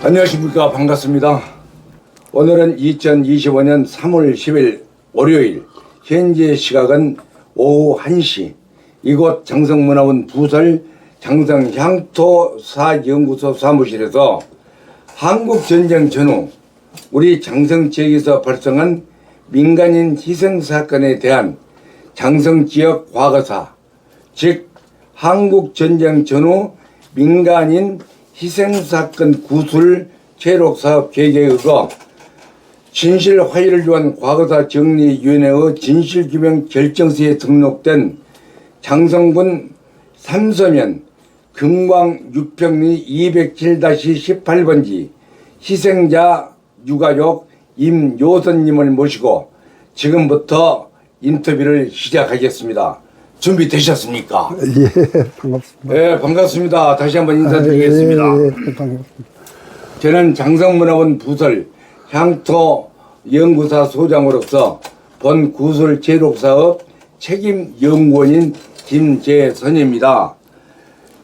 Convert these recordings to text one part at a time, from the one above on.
안녕하십니까. 반갑습니다. 오늘은 2025년 3월 10일 월요일, 현재 시각은 오후 1시, 이곳 장성문화원 부설 장성향토사연구소 사무실에서 한국전쟁 전후 우리 장성 지역에서 발생한 민간인 희생사건에 대한 장성지역 과거사, 즉 한국전쟁 전후 민간인 희생사건 구술 체록사업 계획에 의거 진실화해를 위한 과거사 정리위원회의 진실규명 결정서에 등록된 장성군 삼서면 금광 6평리 207-18번지 희생자 유가족 임요선님을 모시고 지금부터 인터뷰를 시작하겠습니다. 준비되셨습니까? 예, 반갑습니다. 네, 반갑습니다. 다시 한번 인사드리겠습니다. 반갑습니다. 저는 장성문화원 부설 향토연구사 소장으로서 본 구술 제록사업 책임연구원인 김재선입니다.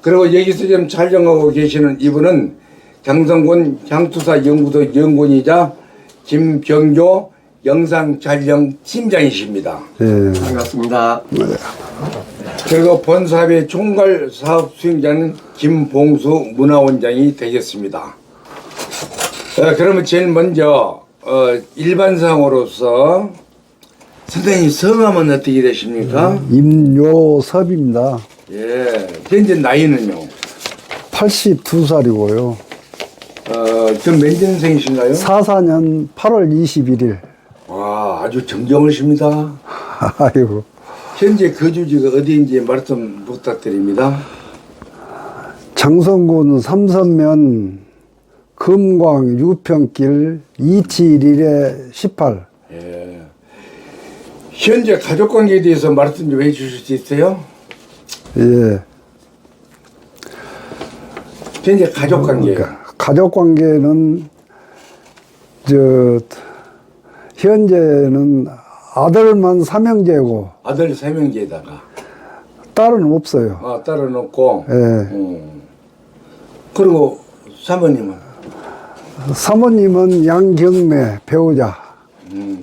그리고 여기서 지금 촬영하고 계시는 이분은 장성군 향토사 연구소 연구원이자 김병조 영상촬영 팀장이십니다. 예. 반갑습니다. 그리고 본 사업의 총괄 사업 수행자는 김봉수 문화원장이 되겠습니다. 그러면 제일 먼저 일반상으로서 선생님 성함은 어떻게 되십니까? 임요섭입니다. 예, 현재 나이는요? 82살이고요. 몇 년생이신가요? 44년 8월 21일. 와, 아주 정정하십니다. 아이고. 현재 거주지가 어디인지 말씀 부탁드립니다. 장성군 삼선면 금광 6평길 271-18. 예. 현재 가족관계에 대해서 말씀 좀 해주실 수 있어요? 예. 현재 가족관계. 가족관계는 현재는 아들만 3형제고 아들 3명제에다가 딸은 없어요. 딸은 없고. 예. 그리고 사모님은? 사모님은 양경매 배우자.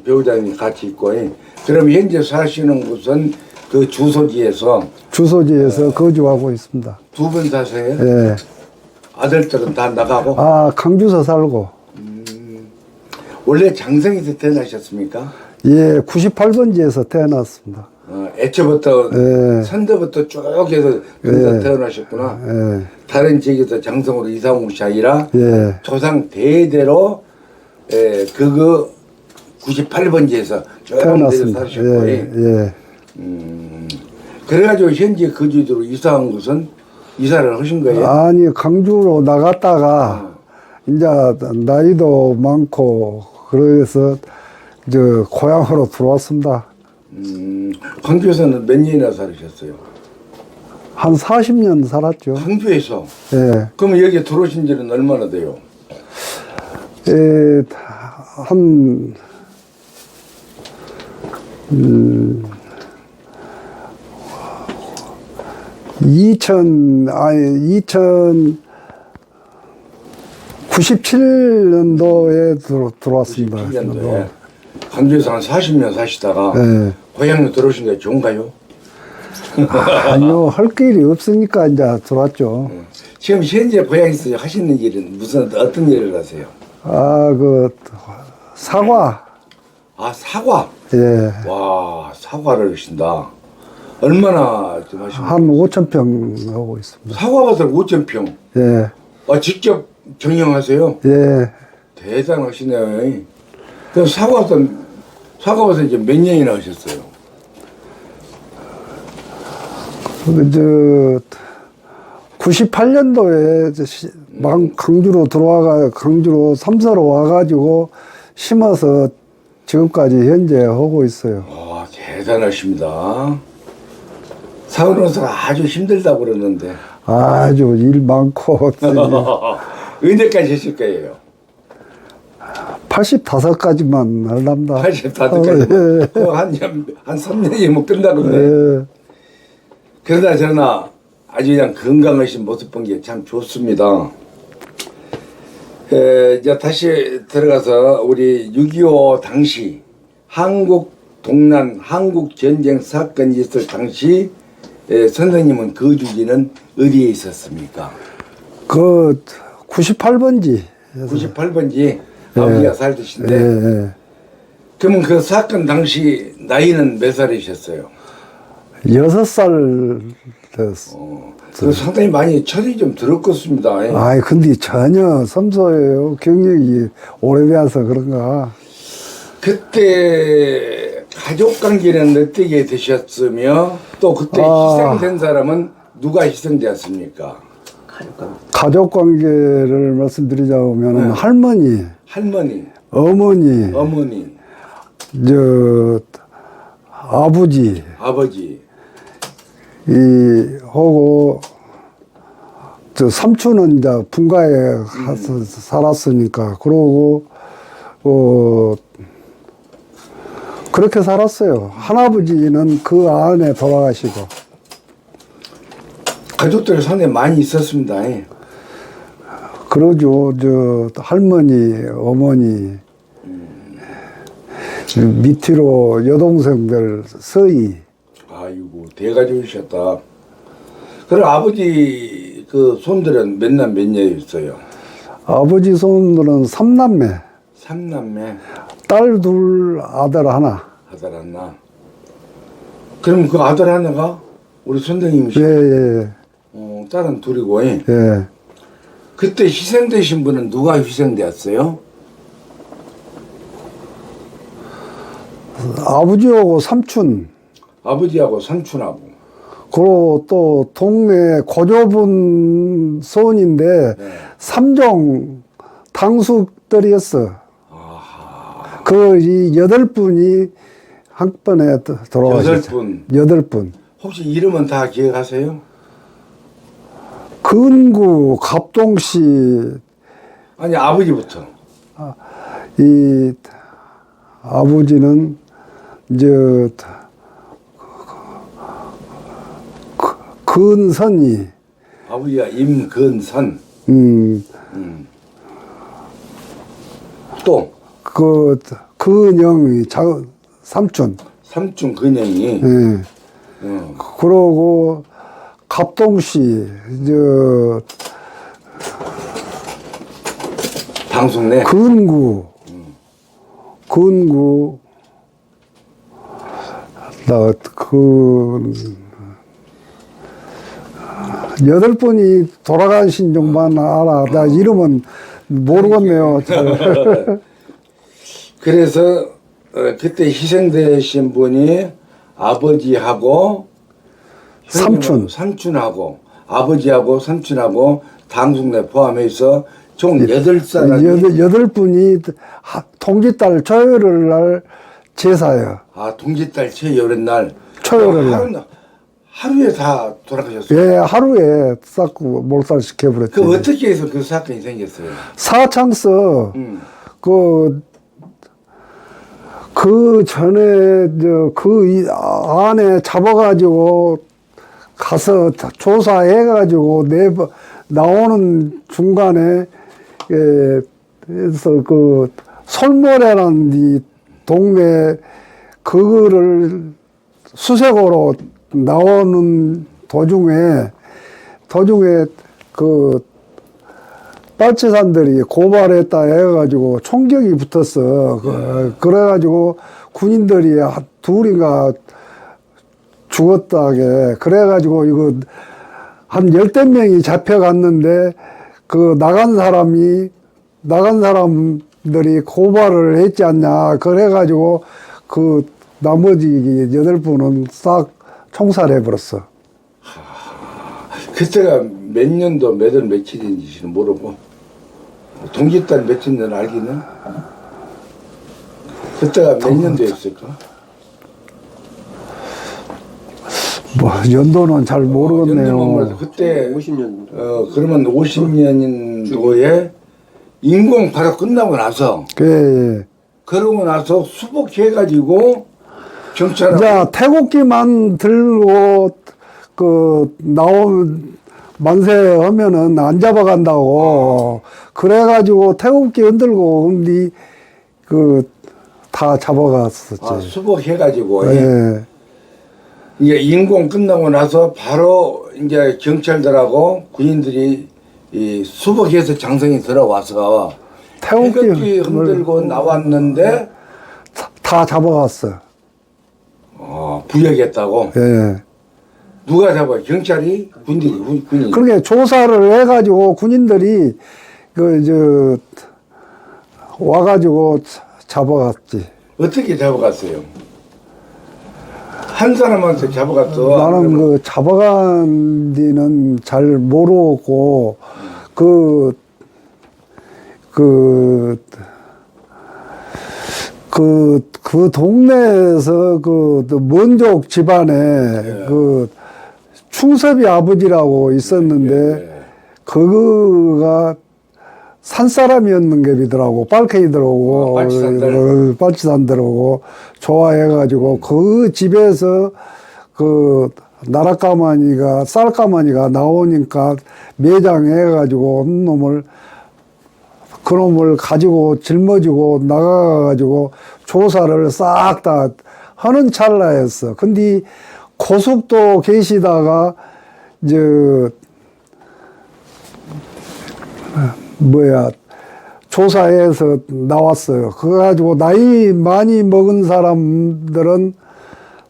배우자님 같이 있고. 그럼 현재 사시는 곳은 그 주소지에서 거주하고 있습니다. 두 분 사세요? 예. 아들들은 다 나가고? 강주서 살고. 원래 장성에서 태어나셨습니까? 예, 98번지에서 태어났습니다. 애초부터 예. 선대부터 쭉 해서 여기서 태어나셨구나. 예. 다른 지역에서 장성으로 이사 온 것이 아니라 예. 조상 대대로 그거 98번지에서 쭉 태어났습니다. 사셨고. 예. 그래가지고 현재 거주지로 이사한 곳은 이사를 하신 거예요? 아니, 강주로 나갔다가 이제 나이도 많고 그래서 고향으로 들어왔습니다. 광주에서는 몇 년이나 살으셨어요? 한 40년 살았죠. 광주에서? 예. 그럼 여기 들어오신 지는 얼마나 돼요? 예, 한 2097년도에 들어왔습니다. 97년도에 광주에서 한 40년 사시다가 네. 고향으로 들어오신 게 좋은가요? 아니요, 할 길이 없으니까 이제 들어왔죠. 지금 현재 고향에서 하시는 일은 어떤 일을 하세요? 사과. 사과? 예. 와, 사과를 하신다. 얼마나 좀 하십니까? 한 5,000평 하고 있습니다. 사과밭을 5,000평. 예. 직접 경영하세요? 예. 대단하시네요. 그럼 사과밭은 이제 몇 년이나 하셨어요? 98년도에 강주로 삼사로 와가지고 심어서 지금까지 현재 하고 있어요. 와, 대단하십니다. 사원으로서 아주 힘들다고 그러는데. 아주 일 많고. 언제까지 하실 거예요? 85까지만 하랍니다. 85까지. 한 3년이면 끝나겠네. 예. 그러나 저러나 아주 그냥 건강하신 모습 본 게 참 좋습니다. 이제 다시 들어가서 우리 6.25 당시 한국 동란 한국 전쟁 사건이 있을 당시 선생님은 거주지는 어디에 있었습니까? 그 98번지. 98번지 아버지가 살듯인데 예. 그러면 그 사건 당시 나이는 몇 살이셨어요? 6살 됐어. 그 상당히 많이 철이 좀 들었겠습니다. 아이, 근데 전혀 섬소해요. 경력이 오래돼서 그런가. 그때 가족 관계는 어떻게 되셨으며 또 그때 희생된 사람은 누가 희생되었습니까? 가족 관계를 말씀드리자면 할머니, 어머니, 아버지, 하고 삼촌은 이제 분가에 가서 살았으니까 그러고 그렇게 살았어요. 할아버지는 그 안에 돌아가시고. 가족들이 상당히 많이 있었습니다. 그러죠. 할머니, 어머니, 밑으로 여동생들 서희. 아이고, 대가족이셨다. 그럼 아버지 그 손들은 몇 남 몇 녀였어요? 아버지 손들은 3남매. 3남매. 딸 둘, 아들 하나. 아들 하나. 그럼 그 아들 하나가 우리 선생님이시죠? 예. 딸은 둘이고. 예. 그때 희생되신 분은 누가 희생되었어요? 아버지하고 삼촌. 아버지하고 삼촌하고. 그리고 또 동네 고조분 손인데 네. 3종 당숙들이었어. 아하. 이 8분이 한 번에 돌아가셨죠. 8분. 혹시 이름은 다 기억하세요? 근구, 갑동씨, 아니, 아버지부터. 이 아버지는 근선이. 아버지가 임근선. 또 근영이 삼촌. 삼촌 근영이. 예. 그러고 갑동씨 방송내. 근구 나 8분이 돌아가신 정만 알아. 나 이름은 모르겠네요. 그래서 그때 희생되신 분이 아버지하고 삼촌하고 아버지하고 삼촌하고 당숙내 포함해서 총 8사람이 8분이 동짓달 초여를 날 제사예요. 동짓달 초여름 날 초여를 날. 하루에 다 돌아가셨어요? 예, 하루에 싹 몰살시켜버렸죠. 그 어떻게 해서 그 사건이 생겼어요? 사창서 그 전에 그 안에 잡아가지고 가서 조사해가지고 나오는 중간에 그래서 그 솔모래라는 이 동네 그거를 수색으로 나오는 도중에 그 빨치산들이 고발했다 해가지고 총격이 붙었어. 그래가지고 군인들이 둘인가 죽었다게. 그래가지고 이거 한 10대 명이 잡혀갔는데 그 나간 사람들이 고발을 했지 않냐. 그래가지고 그 나머지 8분은 싹 총살해버렸어. 그때가 몇 년도 몇 월 며칠인지는 모르고 동짓달 며칠인지는 알기는 그때가 몇 년도였을까? 뭐 연도는 잘 모르겠네요. 그때 50년. 그러면 50년도에 인공 바로 끝나고 나서 예. 그러고 나서 수복해가지고 경찰하고 자, 태국기만 들고 나온 만세하면은 안 잡아간다고. 그래가지고 태극기 흔들고 근데 다 잡아갔었지. 수복해가지고. 예. 이게 인공 끝나고 나서 바로 이제 경찰들하고 군인들이 이 수복해서 장성이 들어와서 태극기 흔들고 나왔는데 다 잡아갔어. 부역했다고. 예. 누가 잡아요? 경찰이? 군인이? 그렇게 조사를 해가지고 군인들이 와가지고 잡아갔지. 어떻게 잡아갔어요? 한 사람한테 잡아갔어. 나는 잡아간 뒤는 잘 모르고 그 동네에서 먼족 집안에 충섭이 아버지라고 있었는데 그거가 산사람이었는 게비더라고. 빨갱이들하고 빨치산들하고 좋아해가지고 그 집에서 나락가마니가 쌀가마니가 나오니까 매장해가지고 그놈을 가지고 짊어지고 나가가지고 조사를 싹 다 하는 찰나였어. 근데 고속도 계시다가 조사해서 나왔어요. 그거 가지고 나이 많이 먹은 사람들은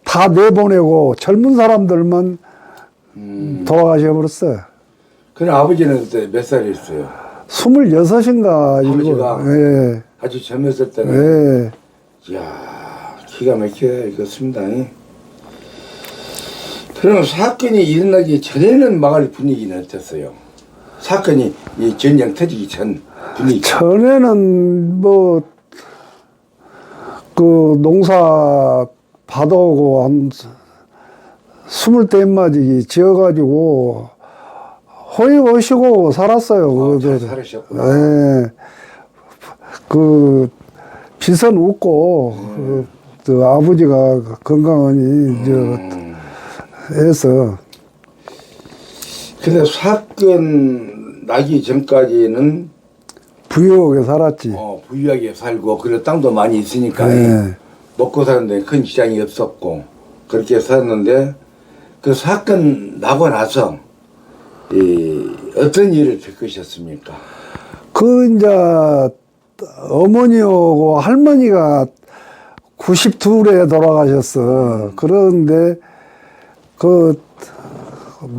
다 내보내고 젊은 사람들만 돌아가셔 버렸어요. 그럼 아버지는 그때 몇 살이었어요? 26인가. 아버지가 예. 아주 젊었을 때는. 예. 이야, 기가 막혀요. 이렇습니다. 그럼 사건이 일어나기 전에는 마을 분위기는 어땠어요? 사건이 이 전쟁 터지기 전 분위기. 전에는 농사 받아오고 한 20대까지 지어가지고 호의호시고 살았어요. 잘 살으셨구나. 예. 빚은 웃고, 아버지가 건강하니, 해서. 근데 사건 나기 전까지는 부유하게 살았지. 부유하게 살고, 그리고 땅도 많이 있으니까 네. 먹고 사는데 큰 지장이 없었고, 그렇게 살았는데, 그 사건 나고 나서, 어떤 일을 겪으셨습니까? 이제, 어머니하고 할머니가 92에 돌아가셨어. 그런데,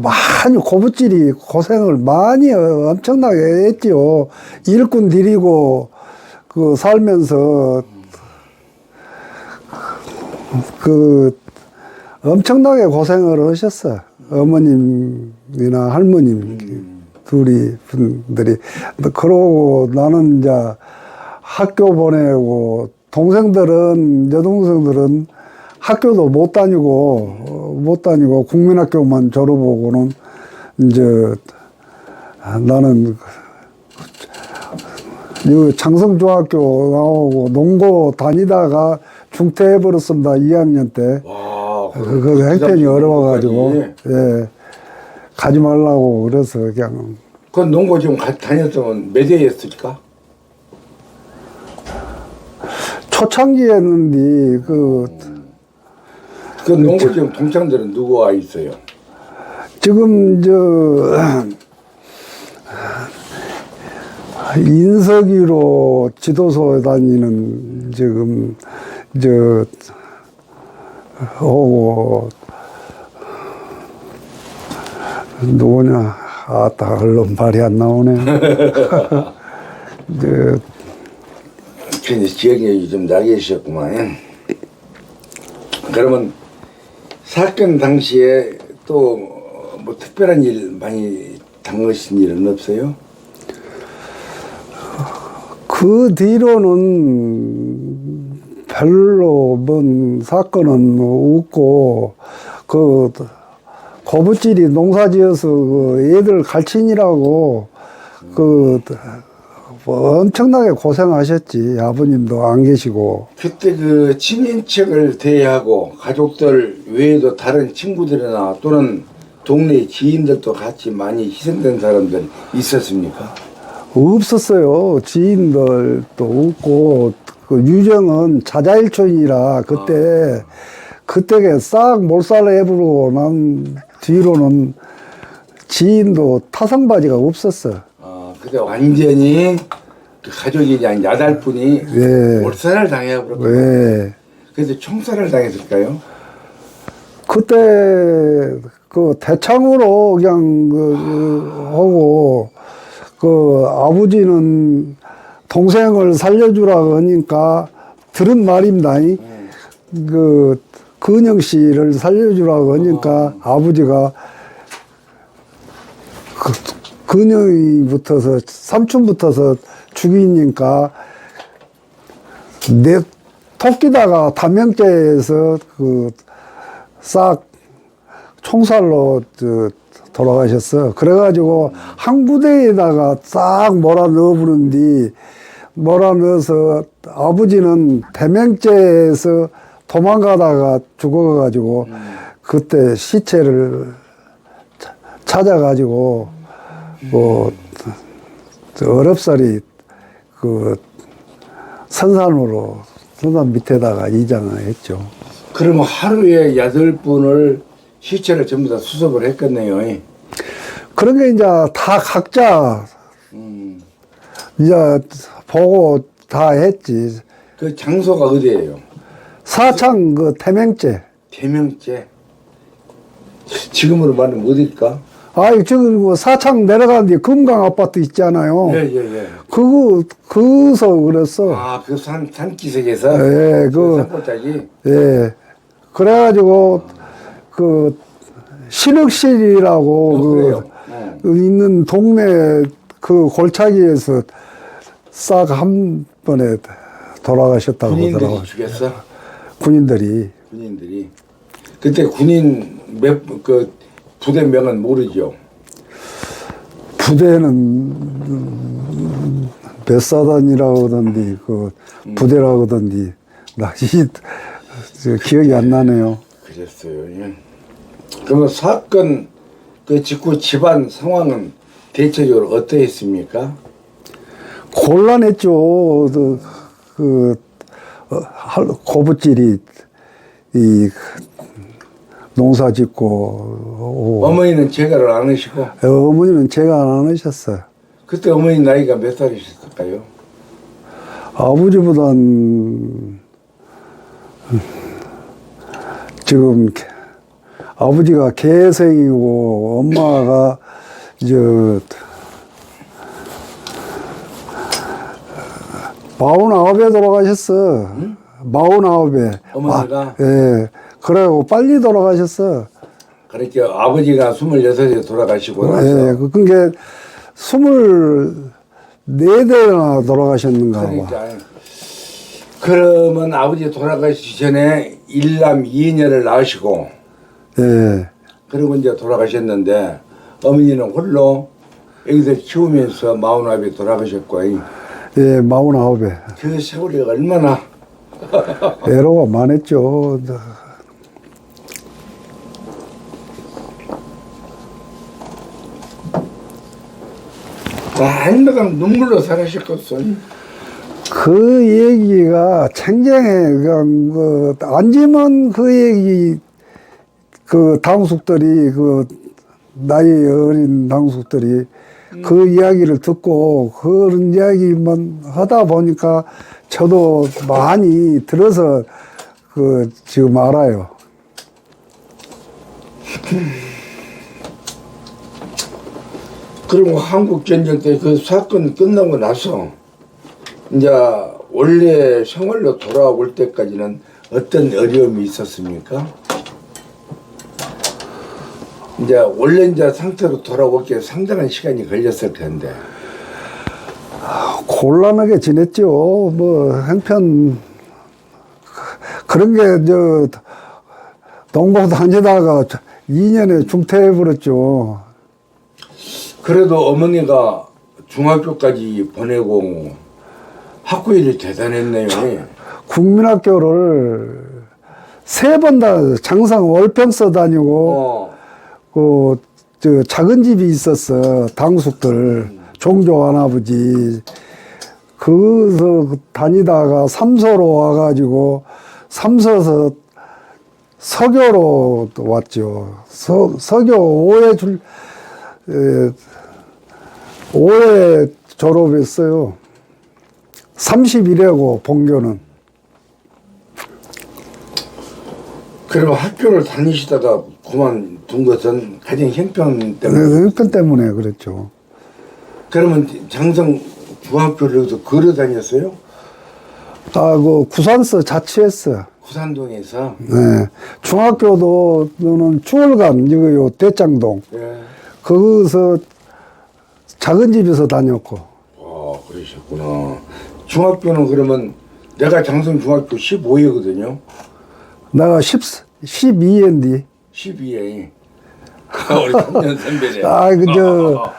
많이 고부찔이 고생을 많이 엄청나게 했지요. 일꾼 들이고, 살면서, 엄청나게 고생을 하셨어. 어머님이나 할머님 둘이 분들이. 그러고 나는 이제 학교 보내고, 여동생들은 학교도 못 다니고 국민학교만 졸업하고는 이제 나는 장성중학교 나오고 농고 다니다가 중퇴해버렸습니다. 2학년 때. 와, 그 행편이 어려워가지고 예, 가지 말라고 그래서 그냥. 그 농고 좀 다녔으면 몇 회였을까? 초창기에 했는데 그 농고 지금 동창들은 누구와 있어요? 지금 인석이로 지도소 다니는 지금 오고 누구냐? 아따 얼른 말이 안 나오네. 괜히 기억력이 좀 나계셨구만. 그러면 사건 당시에 또 뭐 특별한 일 많이 당하신 일은 없어요? 그 뒤로는 별로 뭔 사건은 없고 고부찔이 농사지어서 애들 갈친이라고 엄청나게 고생하셨지. 아버님도 안 계시고. 그때 친인척을 대하고 가족들 외에도 다른 친구들이나 또는 동네 지인들도 같이 많이 희생된 사람들 있었습니까? 없었어요. 지인들도 없고, 그 유정은 자자일촌이라 그때 싹 몰살을 해부르고 난 뒤로는 지인도 타성바지가 없었어. 그때 완전히 그 가족이 그냥 8분이 예. 몰살을 당해버렸고. 예. 그래서 총살을 당했을까요? 그때 그 대창으로 그냥 하고 그 아버지는 동생을 살려주라고 하니까 들은 말입니다. 그 근영 씨를 살려주라고 하니까 아버지가 그 근영이 붙어서 삼촌 붙어서 죽이니까 내 토끼다가 담명제에서 그 싹 총살로 돌아가셨어. 그래가지고 한 부대에다가 싹 몰아넣어부는디 몰아넣어서 아버지는 대명제에서 도망가다가 죽어가지고 그때 시체를 찾아가지고 어렵사리 그 선산 밑에다가 이장을 했죠. 그러면 하루에 8분을 시체를 전부 다 수습을 했겠네요. 그런 게 이제 다 각자 이제 보고 다 했지. 그 장소가 어디예요? 사창 그 태명제. 대명제. 지금으로 말하면 어딜까? 아이 지금 뭐 사창 내려가는 데 금강 아파트 있잖아요. 예. 그서 그랬어. 그 산기슭에서? 예, 산골짜기? 예. 그래가지고 그 신흥실이라고 그래요? 있는 동네 그 골짜기에서 싹 한 번에 돌아가셨다고 군인들이 그러더라고요. 죽였어? 군인들이. 그때 군인 그 부대명은 모르죠? 부대는 몇 사단이라고 하던데 그 부대라고 하던데 나 기억이 안 나네요. 그랬어요. 예. 그러면 사건 그 직후 집안 상황은 대체적으로 어떠했습니까? 곤란했죠. 고부찔이 이 농사 짓고 어머니는 제가를 안 하시고? 어머니는 제가 안 하셨어요. 그때 어머니 나이가 몇 살이셨을까요? 아버지보단 지금 아버지가 개생이고 엄마가 49에 돌아가셨어. 49에. 어머니가? 예. 그래고 빨리 돌아가셨어. 그러니까 아버지가 26에 돌아가시고 나서. 예. 그게 24대나 돌아가셨는가 봐. 그러니까. 그러면 아버지 돌아가시기 전에 일남 2녀를 낳으시고. 예. 그리고 이제 돌아가셨는데 어머니는 홀로 애기들 키우면서 49에 돌아가셨고. 예, 49에. 그 세월이 얼마나 애로가 많았죠. 행복한 눈물로 살으셨겠어. 그 얘기가 챙쟁해. 그냥 앉으면 그 얘기 그 당숙들이 나이 어린 당숙들이 그 이야기를 듣고 그런 이야기만 하다 보니까 저도 많이 들어서 지금 알아요. 그리고 한국전쟁 때 그 사건 끝나고 나서 이제 원래 생활로 돌아올 때까지는 어떤 어려움이 있었습니까? 이제 원래 이제 상태로 돌아오기에 상당한 시간이 걸렸을 텐데. 곤란하게 지냈죠. 뭐 형편 그런 게 농부 다니다가 2년에 중퇴해버렸죠. 그래도 어머니가 중학교까지 보내고 학교 일이 대단했네요. 국민학교를 3번 다 장상 월평서 다니고 저 작은 집이 있었어. 당숙들. 종조 할아버지. 거기서 다니다가 삼서로 와가지고 삼서서 서교로 또 왔죠. 서교 5회 졸업했어요. 31회고 본교는. 그럼 학교를 다니시다가 그만둔 것은 가정 형편 때문에. 형편 때문에 그랬죠. 그러면 장성 중학교를 여기서 걸어 다녔어요? 그 구산서 자취했어요. 구산동에서. 네. 중학교도 저는 추월간 이거요 대장동. 예. 거기서 작은 집에서 다녔고. 그러셨구나. 중학교는 그러면 내가 장성 중학교 15회거든요. 내가 12회인데. 12회. 우리 3년 선배네. 그저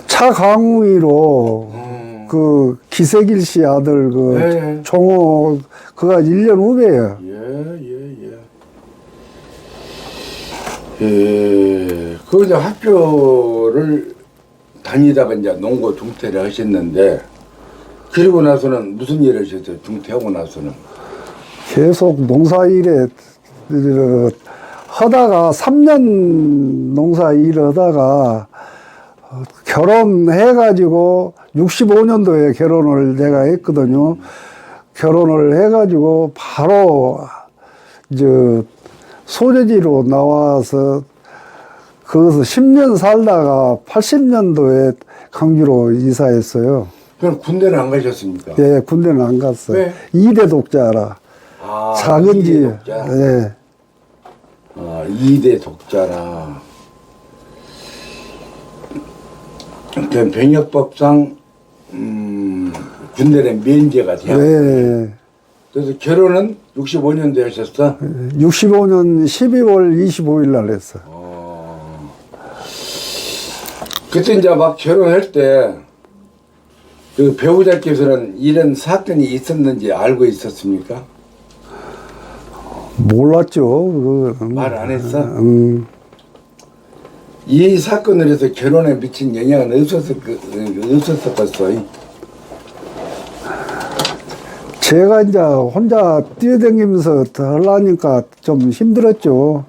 차강우이로 그 기세길 씨 아들 그 네. 종호 그가 1년 후배예요. 그 이제 학교를 다니다가 이제 농고 중퇴를 하셨는데 그리고 나서는 무슨 일을 하셨어요? 중퇴하고 나서는? 계속 농사일에 하다가 3년 농사일 하다가 결혼해가지고 65년도에 결혼을 내가 했거든요. 결혼을 해가지고 바로 소재지로 나와서 거기서 10년 살다가 80년도에 강주로 이사했어요. 그럼 군대는 안 가셨습니까? 예, 군대는 안 갔어요. 왜? 2대 독자라. 작은 집. 독자. 예. 2대 독자라. 그 병역법상 군대는 면제가 돼요. 네. 그래서 결혼은 65년도에 하셨어? 65년 12월 25일 날 했어. 그때 이제 막 결혼할 때 그 배우자께서는 이런 사건이 있었는지 알고 있었습니까? 몰랐죠. 말 안 했어? 이 사건으로 해서 결혼에 미친 영향은 없었겠어. 제가 이제 혼자 뛰어다니면서 하려니까 좀 힘들었죠.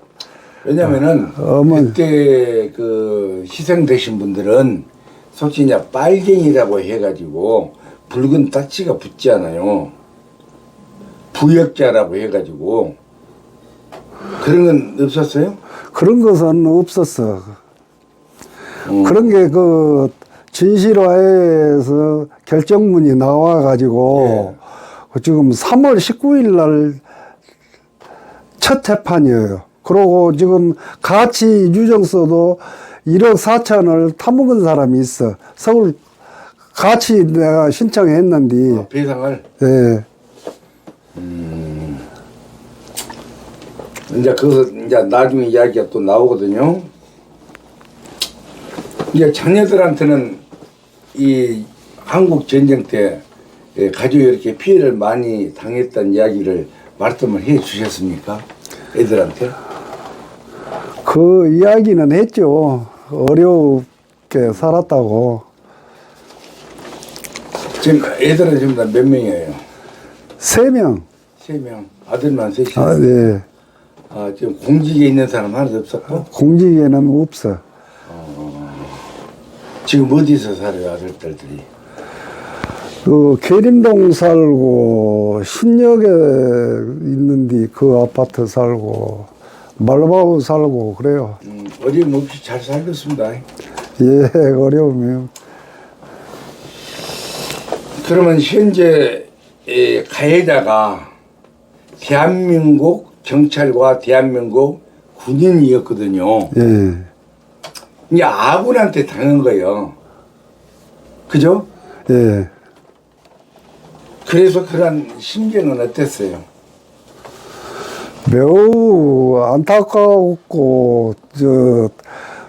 왜냐면은 그때 그 희생되신 분들은 솔직히 이제 빨갱이라고 해가지고 붉은 딱지가 붙잖아요. 부역자라고 해가지고 그런 건 없었어요? 그런 것은 없었어. 그런 게 그 진실화에서 결정문이 나와가지고 지금 3월 19일 날 첫 재판이에요. 그러고 지금 가치 유정서도 1억 4천을 타먹은 사람이 있어. 서울 같이 내가 신청했는데. 배상을? 네. 이제 이제 나중에 이야기가 또 나오거든요. 이제 자녀들한테는 이 한국 전쟁 때 가족이 이렇게 피해를 많이 당했다는 이야기를 말씀을 해 주셨습니까? 애들한테? 그 이야기는 했죠. 어렵게 살았다고. 지금 애들은 지금 다 몇 명이에요? 3명. 3명. 아들만 셋이요? 네. 지금 공직에 있는 사람 하나도 없었고? 공직에는 없어. 지금 어디서 살아요, 아들들이? 그 계림동 살고 신역에 있는데 그 아파트 살고 말바우 살고 그래요. 어려움 없이 잘 살겠습니다. 예, 어려우면. 그러면 현재 가해자가 대한민국 경찰과 대한민국 군인이었거든요. 예. 이게 아군한테 당한 거예요. 그죠? 예. 그래서 그런 심경은 어땠어요? 매우 안타깝고,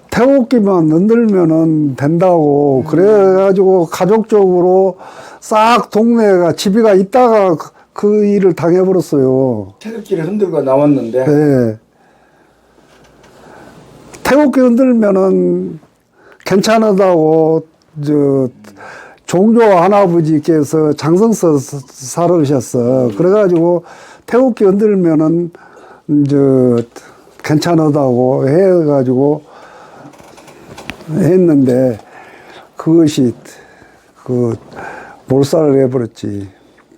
태극기만 흔들면은 된다고, 그래가지고 가족적으로 싹 동네가 집이가 있다가 그 일을 당해버렸어요. 태극기를 흔들고 나왔는데 예. 태극기 흔들면은 괜찮다고 종조 할아버지께서 장성서 살으셨어. 그래가지고 태극기 흔들면은 괜찮다고 해가지고 했는데 그것이 몰살을 해버렸지.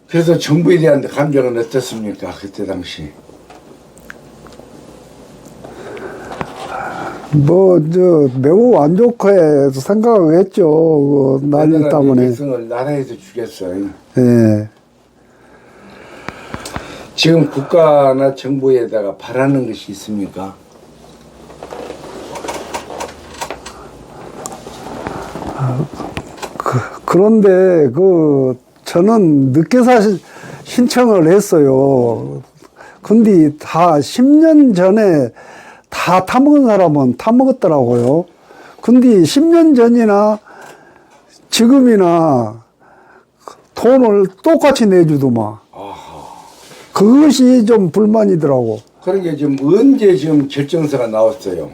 그래서 정부에 대한 감정은 어떻습니까? 그때 당시. 매우 안 좋게 생각을 했죠. 난리 때문에. 백성을 나라에서 죽였어요. 예. 지금 국가나 정부에다가 바라는 것이 있습니까? 그런데 저는 늦게 사실 신청을 했어요. 근데 다 10년 전에 다 타먹은 사람은 타먹었더라고요. 근데 10년 전이나 지금이나 돈을 똑같이 내주더만. 그것이 좀 불만이더라고. 그러니까 지금 언제 지금 결정서가 나왔어요?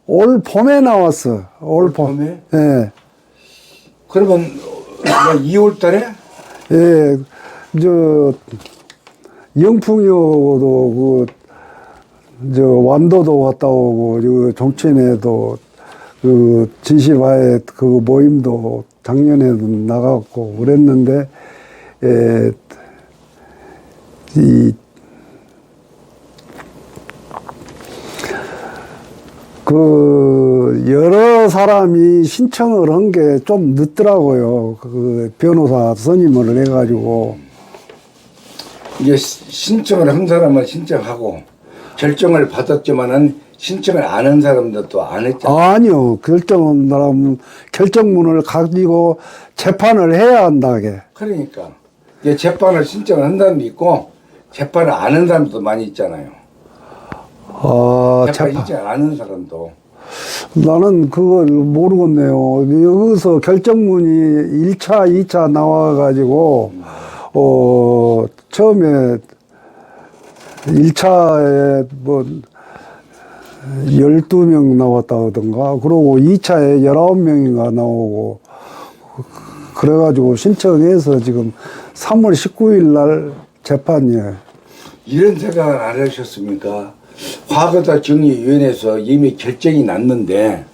올 봄에 나왔어. 올 봄에? 예. 그러면 2월 달에? 예. 영풍이하고도 완도도 갔다 오고, 종천에도 진시바에 모임도 작년에도 나갔고 그랬는데, 여러 사람이 신청을 한 게 좀 늦더라고요. 변호사 선임을 해가지고. 이제 신청을 한 사람은 신청하고, 결정을 받았지만은 신청을 안 한 사람들도 안 했잖아요. 아니요. 결정문을 가지고 재판을 해야 한다게. 그러니까. 이제 재판을 신청을 한 사람도 있고, 재판을 안 한 사람도 많이 있잖아요. 재판 신청 안 한 사람도. 나는 그걸 모르겠네요. 여기서 결정문이 1차, 2차 나와가지고, 처음에 1차에 12명 나왔다 하던가, 그러고 2차에 19명인가 나오고, 그래가지고 신청해서 지금 3월 19일 날 재판이에요. 이런 생각을 안 하셨습니까? 과거다 정의위원회에서 이미 결정이 났는데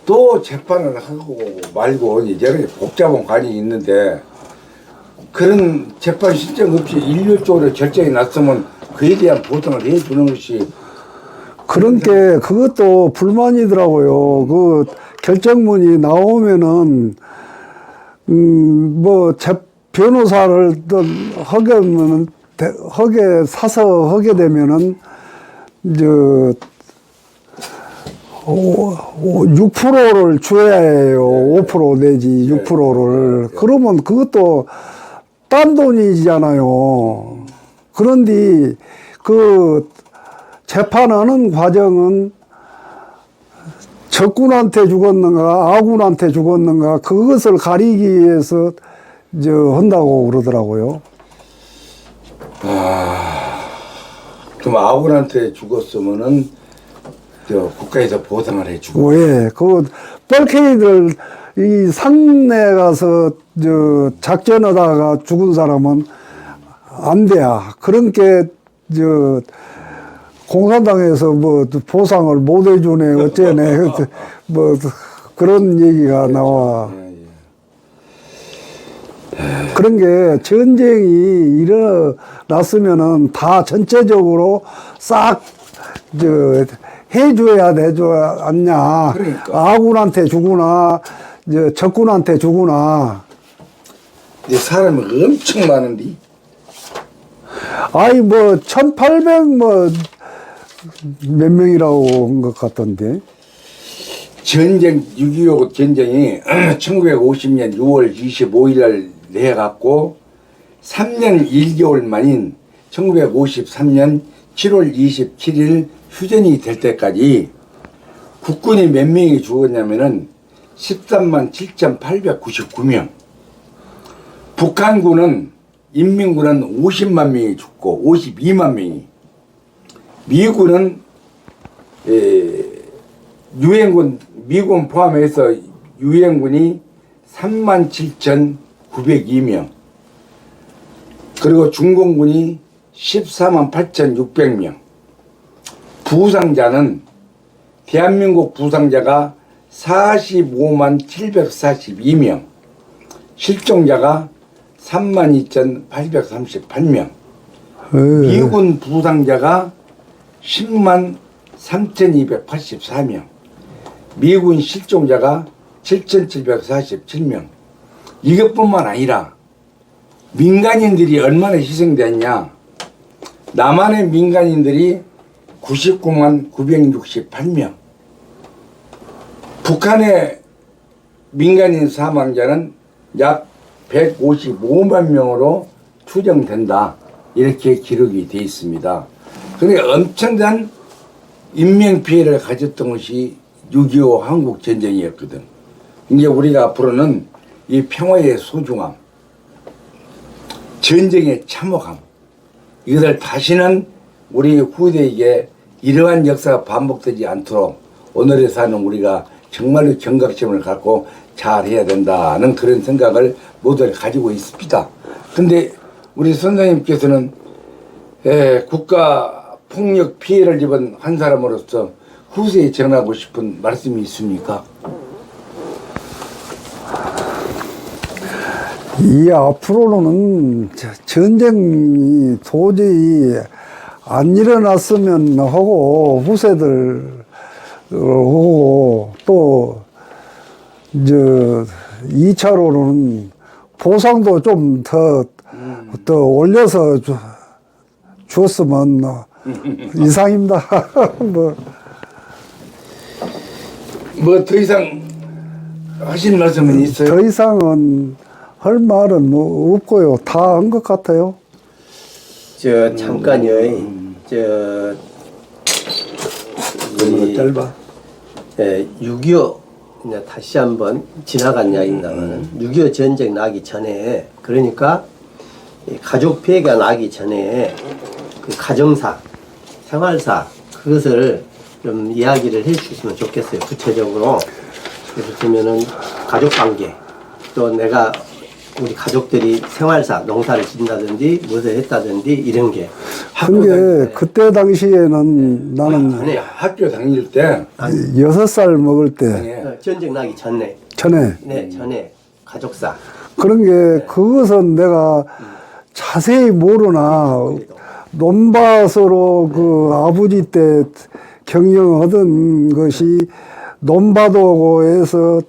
또 재판을 하고 말고 이제 복잡한 관이 있는데 그런 재판 신청 없이 일률적으로 결정이 났으면 그에 대한 보상을 해주는 것이 그런 게 그것도 불만이더라고요. 결정문이 나오면은 변호사를 하게 사서 하게 되면은 6%를 줘야 해요. 5% 내지 6%를. 그러면 그것도 딴 돈이잖아요. 그런데 재판하는 과정은 적군한테 죽었는가 아군한테 죽었는가 그것을 가리기 위해서 한다고 그러더라고요. 그럼 아군한테 죽었으면은 국가에서 보상을 해주고. 예, 뻘케이들 이 산내 가서 작전하다가 죽은 사람은 안 돼야. 그런 게 공산당에서 보상을 못 해주네 어쩌네 그런 얘기가 나와. 그런 게 전쟁이 일어났으면은 다 전체적으로 싹 해줘야 되죠 않냐. 그러니까. 아군한테 주구나 적군한테 주구나. 근데 사람이 엄청 많은데. 아이 1800 몇 명이라고 한 것 같던데. 전쟁 6.25 전쟁이 1950년 6월 25일 날 내갖고 3년 1개월 만인 1953년 7월 27일 휴전이 될 때까지 국군이 몇 명이 죽었냐면은 13만 7,899명. 북한군은 인민군은 50만 명이 죽고 52만 명이. 미군은 유엔군 미군 포함해서 유엔군이 37,902명, 그리고 중공군이 148,600명, 부상자는 대한민국 부상자가 45742명, 실종자가 32,838명, 미군 부상자가 103,284명, 미군 실종자가 7,747명. 이것뿐만 아니라 민간인들이 얼마나 희생됐냐. 남한의 민간인들이 99만 968명, 북한의 민간인 사망자는 약 155만 명으로 추정된다. 이렇게 기록이 되어 있습니다. 그러니까 엄청난 인명피해를 가졌던 것이 6.25 한국전쟁이었거든. 이제 우리가 앞으로는 이 평화의 소중함, 전쟁의 참혹함, 이것을 다시는 우리 후대에게 이러한 역사가 반복되지 않도록 오늘에 사는 우리가 정말로 경각심을 갖고 잘 해야 된다는 그런 생각을 모두 가지고 있습니다. 근데 우리 선생님께서는 국가 폭력 피해를 입은 한 사람으로서 후세에 전하고 싶은 말씀이 있습니까? 이 앞으로는 전쟁이 도저히 안 일어났으면 하고 후세들 하고 또 이제 2차로는 보상도 좀 더 올려서 줬으면 이상입니다. 뭐 더 이상 하신 말씀은 있어요? 더 이상은 할 말은 뭐 없고요. 다 한 것 같아요. 저 잠깐요. 너무 짧아. 6.25 이제 다시 한번 지나간 이야기입니다만 6.25 전쟁 나기 전에, 그러니까 이 가족 피해가 나기 전에 그 가정사, 생활사, 그것을 좀 이야기를 해 주셨으면 좋겠어요. 구체적으로. 예를 들면은 가족관계, 또 내가 우리 가족들이 생활사, 농사를 짓는다든지 무엇을 했다든지 이런 게. 근데 그때 당시에는 나는 아니, 학교 다닐 때 6살 먹을 때 전쟁 나기 전에. 전에 네, 전에 가족사. 그런 게 그것은 내가 자세히 모르나 논밭으로 그 아버지 때 경영하던 것이 논밭으로에서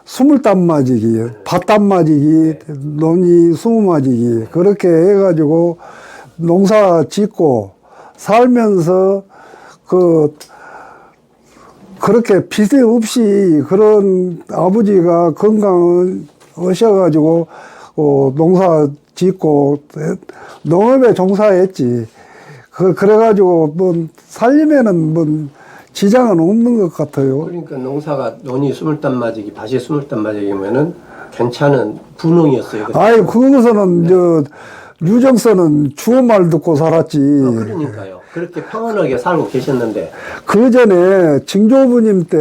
수물단 맞이기, 밭단 맞이기, 논이 수무 맞이기 그렇게 해가지고 농사 짓고 살면서 그렇게 빚이 없이 그런 아버지가 건강하셔가지고 농사 짓고 농업에 종사했지. 그래가지고 뭐 살림에는 뭐 지장은 없는 것 같아요. 그러니까 농사가 논이 20단 맞이기, 밭이 20단 맞이기면은 괜찮은 분홍이었어요. 아이, 그것은 유정선은 주어 말 듣고 살았지. 그러니까요. 그렇게 평온하게 살고 계셨는데. 그 전에 징조부님 때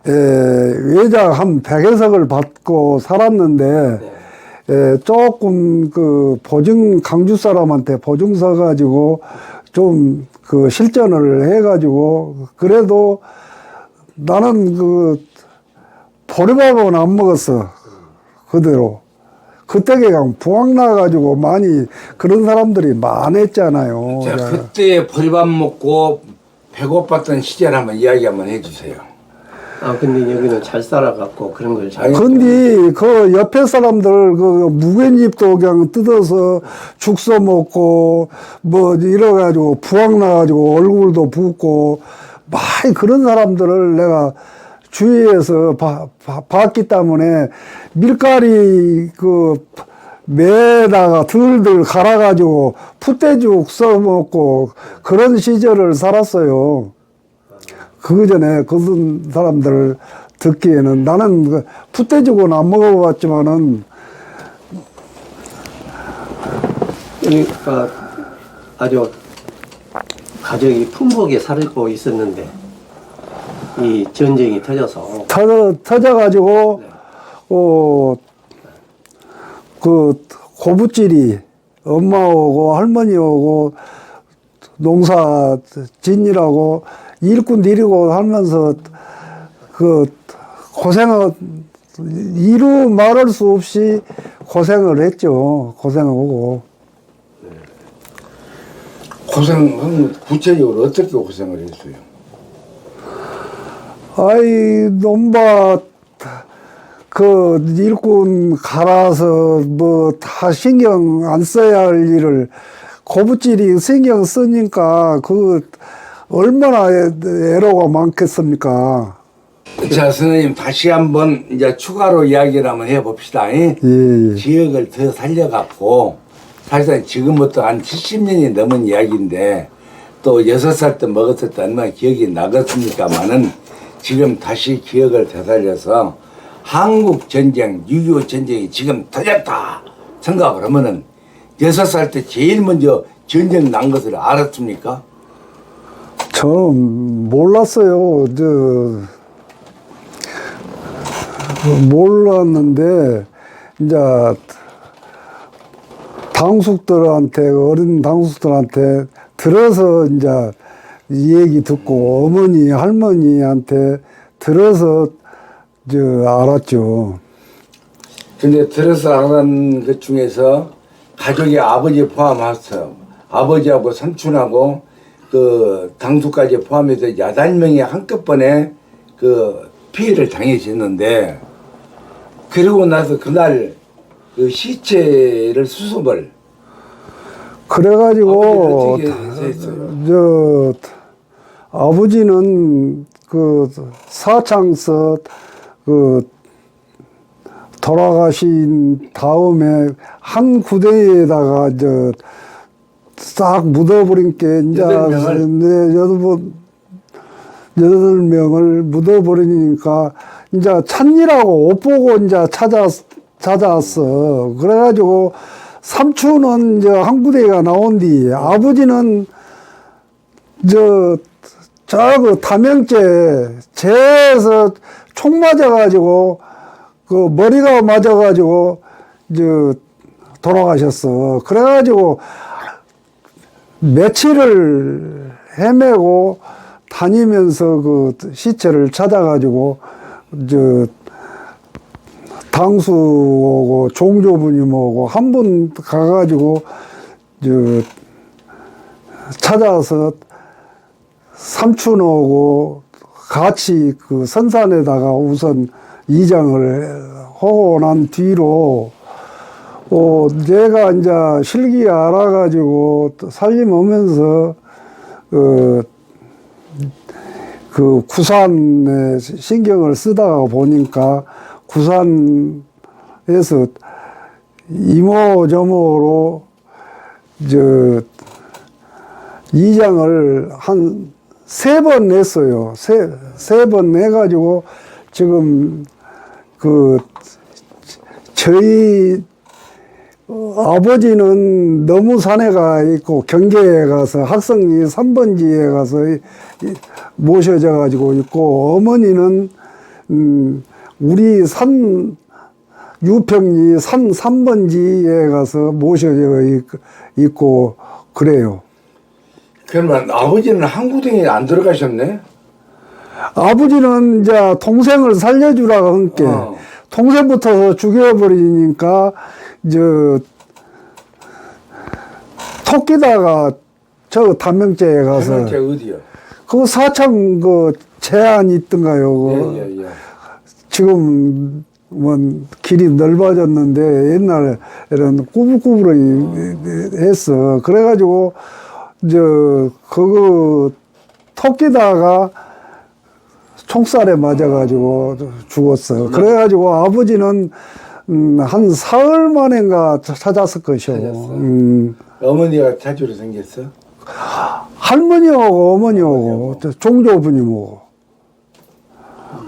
외자 한 100여석을 받고 살았는데 조금 그 강주 사람한테 보증 서가지고 좀 그 실전을 해가지고 그래도 나는 보리밥은 안 먹었어. 그대로. 그때 그냥 부학 나가지고 많이 그런 사람들이 많았잖아요. 자, 그때 보리밥 먹고 배고팠던 시절 한번 이야기 한번 해주세요. 근데 여기는 잘 살아갖고 그런 걸 잘. 근데 그 옆에 사람들 무갯잎도 그냥 뜯어서 죽 써먹고 뭐 이래가지고 부학 나가지고 얼굴도 붓고 많이 그런 사람들을 내가 주위에서 봤기 때문에 밀가리 매에다가 들들 갈아가지고 풋대죽 써먹고 그런 시절을 살았어요. 그 전에 그런 사람들 듣기에는 나는 풋대죽은 안 먹어봤지만은 그러니까 아주 가족이 풍부하게 살고 있었는데 이 전쟁이 터져서 터져가지고, 네. 그 고부찔이 엄마 오고 할머니 오고 농사 짓느라고 일꾼 데리고 하면서 그 고생을 이루 말할 수 없이 고생을 했죠. 고생하고. 고생은 구체적으로 어떻게 고생을 했어요? 아이, 논밭, 그, 일꾼 갈아서 뭐 다 신경 안 써야 할 일을 고부찔이 신경 쓰니까 그 얼마나 애로가 많겠습니까? 자, 선생님 다시 한번 이제 추가로 이야기를 한번 해봅시다. 예. 지역을 더 살려갖고 사실상 지금부터 한 70년이 넘은 이야기인데 또 6살 때 먹었을 때 얼마나 기억이 나겠습니까만은 지금 다시 기억을 되살려서 한국 전쟁, 6.25 전쟁이 지금 터졌다 생각을 하면은 6살 때 제일 먼저 전쟁 난 것을 알았습니까? 저는 몰랐어요. 몰랐는데, 이제, 당숙들한테, 어린 당숙들한테 들어서 이제 이 얘기 듣고 어머니, 할머니한테 들어서 알았죠. 근데 들어서 알은 것 중에서 가족의 아버지 포함해서 아버지하고 삼촌하고 그 당수까지 포함해서 8명이 한꺼번에 그 피해를 당해졌는데 그러고 나서 그날 그 시체를 수습을 그래가지고 어떻게 했어요? 아버지는 그 사창서 그 돌아가신 다음에 한 구덩이에다가 싹 묻어버린 게 이제 8명을 묻어버리니까 이제 찾느라고 옷 보고 이제 찾아왔어. 그래가지고 삼촌은 이제 한 구덩이가 나온 뒤 아버지는 그 담양째 재에서 총 맞아가지고 그 머리가 맞아가지고 돌아가셨어. 그래가지고 며칠을 헤매고 다니면서 그 시체를 찾아가지고 당수하고 종조부님하고 한 번 가가지고 찾아서 삼촌하고 같이 그 선산에다가 우선 이장을 하고 난 뒤로 내가 이제 실기 알아가지고 살림하면서 그 구산에 신경을 쓰다가 보니까 구산에서 이모저모로 이장을 한 3번 냈어요. 세 번 내가지고 지금 저희 아버지는 너무 산에 가 있고 경계에 가서 학성리 3번지에 가서 모셔져 가지고 있고 어머니는 우리 산 유평리 산 3번지에 가서 모셔져 있고 그래요. 그러면 아버지는 한 구덩이에 안 들어가셨네? 아버지는 이제 동생을 살려주라고 함께 동생부터 죽여버리니까 토끼다가 저 담명제에 가서 담양제 어디요? 그 사창 그 제안이 있던가요? 예. 지금 뭐 길이 넓어졌는데 옛날에는 꾸불꾸불하게 했어. 그래가지고 그거 토끼다가 총살에 맞아가지고 죽었어. 그래가지고 아버지는 한 사흘 만인가 찾았을 것이오. 어머니가 자주로 생겼어? 할머니하고 어머니하고 종조부님하고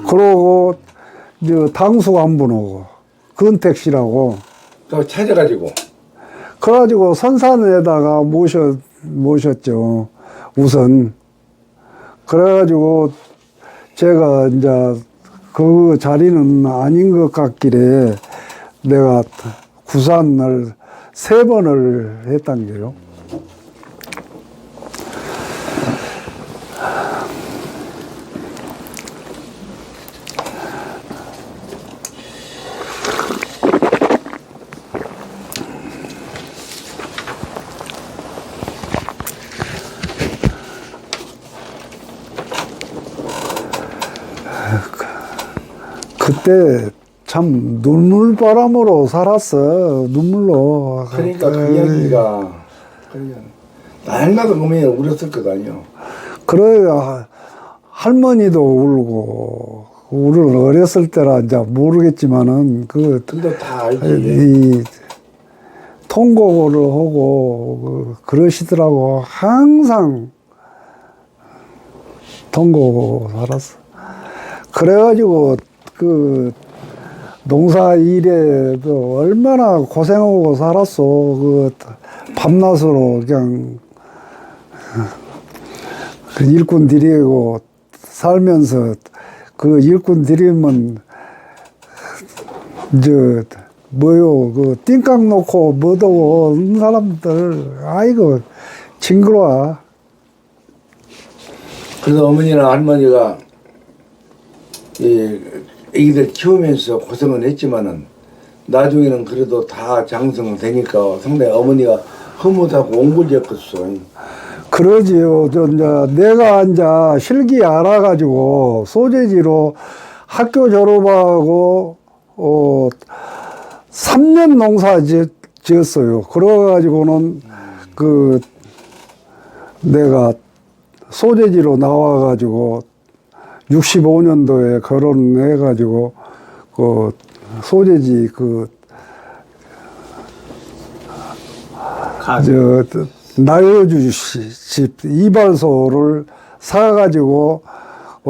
그러고 당수 한 분 오고 근택 씨라고 또 찾아가지고 그래가지고 선산에다가 모셨죠. 우선. 그래가지고 제가 이제 그 자리는 아닌 것 같길래 내가 구산을 3번을 했단 게요. 그때 참 눈물바람으로 살았어. 눈물로. 그러니까 그 이야기가 날마다 어머니 울었을 것 아니요. 그래야 할머니도 울고 우리는 어렸을 때라 이제 모르겠지만은 근데 다 알지. 이 통곡을 하고 그러시더라고. 항상 통곡하고 살았어. 그래가지고 그 농사 일에도 얼마나 고생하고 살았어. 그 밤낮으로 그냥 그 일꾼 들이고 살면서 그 일꾼 들이면 뭐요 그 띵깍 놓고 뭐도 없는 사람들 아이고 징그러워. 그래서 어머니나 할머니가 이 애기들 키우면서 고생은 했지만은 나중에는 그래도 다 장성을 되니까 상당히 어머니가 흐뭇하고 옹골이었겠어. 그러지요. 내가 이제 실기 알아가지고 소재지로 학교 졸업하고 3년 농사 지었어요. 그래가지고는 내가 소재지로 나와가지고 65년도에 결혼해가지고 소재지 나요주 집 이발소를 사가지고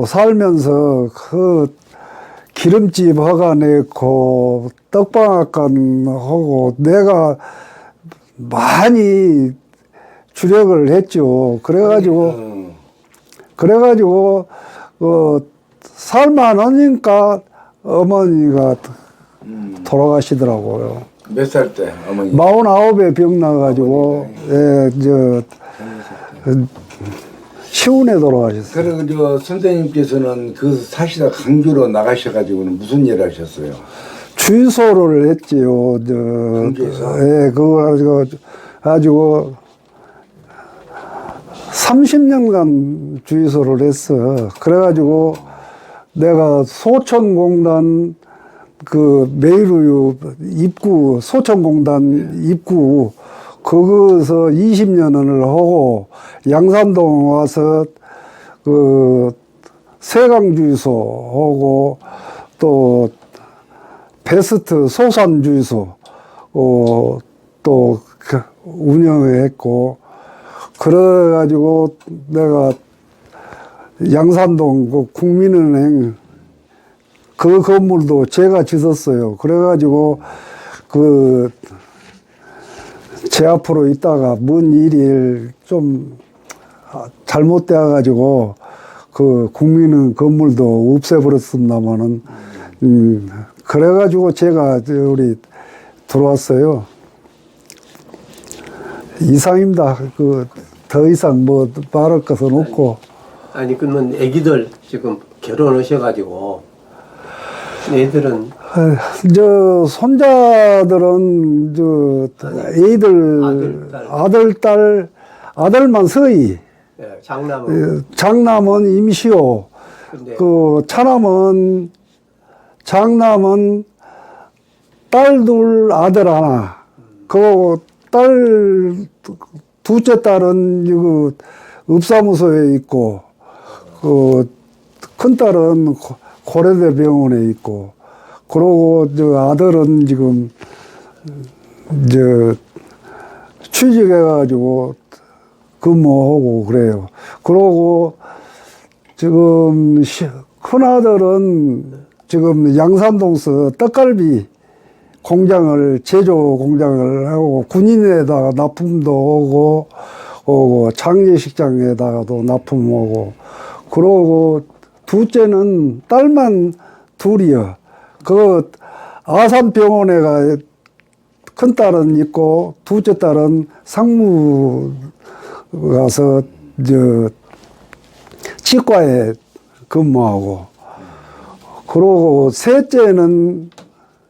살면서 기름집 허가냈고 떡방앗간 하고 내가 많이 주력을 했죠. 그래가지고 살만하니까 어머니가 돌아가시더라고요. 몇 살 때 어머니? 49에 병 나가지고 시운에 돌아가셨어요. 그리고 선생님께서는 그 사시다 강주로 나가셔가지고는 무슨 일 하셨어요? 주유소를 했지요. 강주에서? 예, 그거 가지고 30년간 주유소를 했어. 그래가지고 내가 소천공단 메이루유 입구, 소천공단 입구, 거기서 20년을 하고, 양산동 와서 세강주유소 하고, 또, 베스트 소산주유소, 또, 운영했고, 그래가지고 내가 양산동 국민은행 그 건물도 제가 짓었어요. 그래가지고 제 앞으로 있다가 뭔 일이 좀 잘못되어가지고 국민은 건물도 없애버렸습니다만은 그래가지고 제가 우리 들어왔어요. 이상입니다. 더 이상 뭐 말할 것은 없고. 아니 그러면 애기들 지금 결혼하셔가지고 애들은 손자들은 애들 아들만 서희. 예, 장남은 장남은 임시호. 근데 장남은 딸 둘 아들 하나. 둘째 딸은 읍사무소에 있고, 큰 딸은 고려대 병원에 있고, 그러고 아들은 지금 취직해가지고 근무하고 그래요. 그러고 지금 큰 아들은 지금 양산동서 떡갈비 제조 공장을 하고 군인에다가 납품도 하고 오고 장례식장에다가도 납품 오고 그러고 둘째는 딸만 둘이요. 그 아산병원에가 큰 딸은 있고 둘째 딸은 상무 가서 저 치과에 근무하고 그러고 셋째는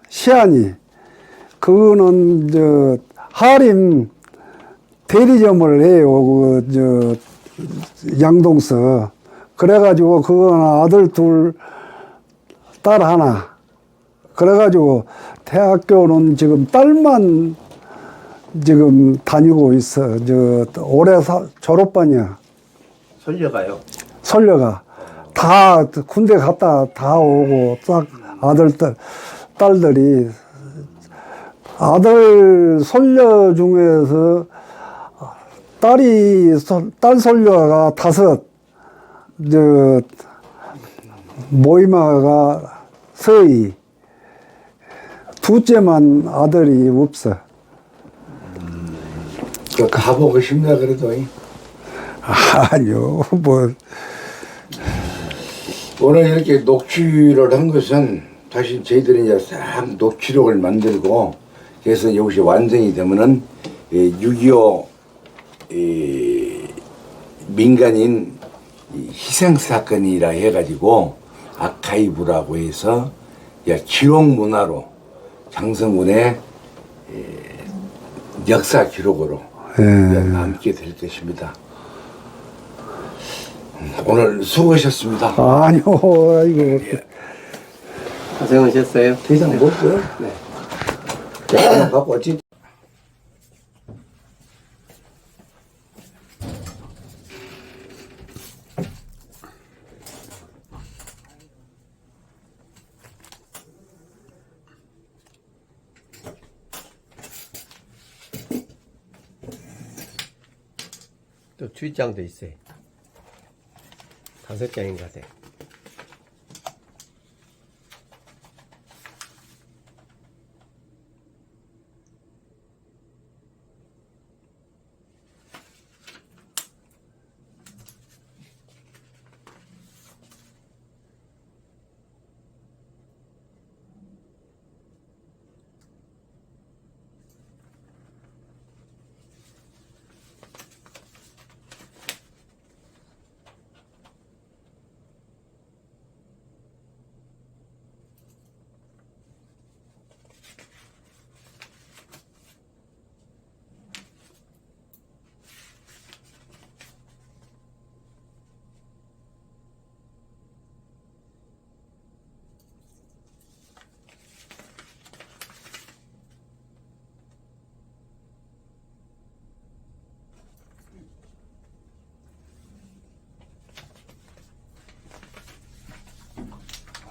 시안이 그거는 저 하림 대리점을 해요. 그 저 양동서 그래가지고 그거는 아들 둘 딸 하나 그래가지고 대학교는 지금 딸만 지금 다니고 있어. 저 올해 졸업반이야. 손녀가요. 손녀가 다 군대 갔다 다 오고 딱 딸들이 아들 손녀 중에서 딸 손녀가 5, 저 모이마가 서희, 둘째만 아들이 없어. 가보고 싶나 그래도. 아니요, 뭐. 오늘 이렇게 녹취를 한 것은 사실 저희들이 이제 싹 녹취록을 만들고 그래서 이것이 완성이 되면은 6.25 민간인 희생사건이라 해가지고 아카이브라고 해서 기록문화로 장성군의 역사 기록으로 남게 될 것입니다. 오늘 수고하셨습니다. 아니요, 아이고. 고생하셨어요. 더 이상 못 써요? 네. 갖고 왔지? 또 주의장도 있어요. 5장인 것 같아요.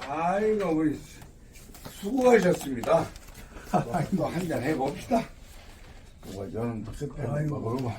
아이고 우리 수고하셨습니다. 또 한잔 해봅시다. 저는 무슨 편 먹으러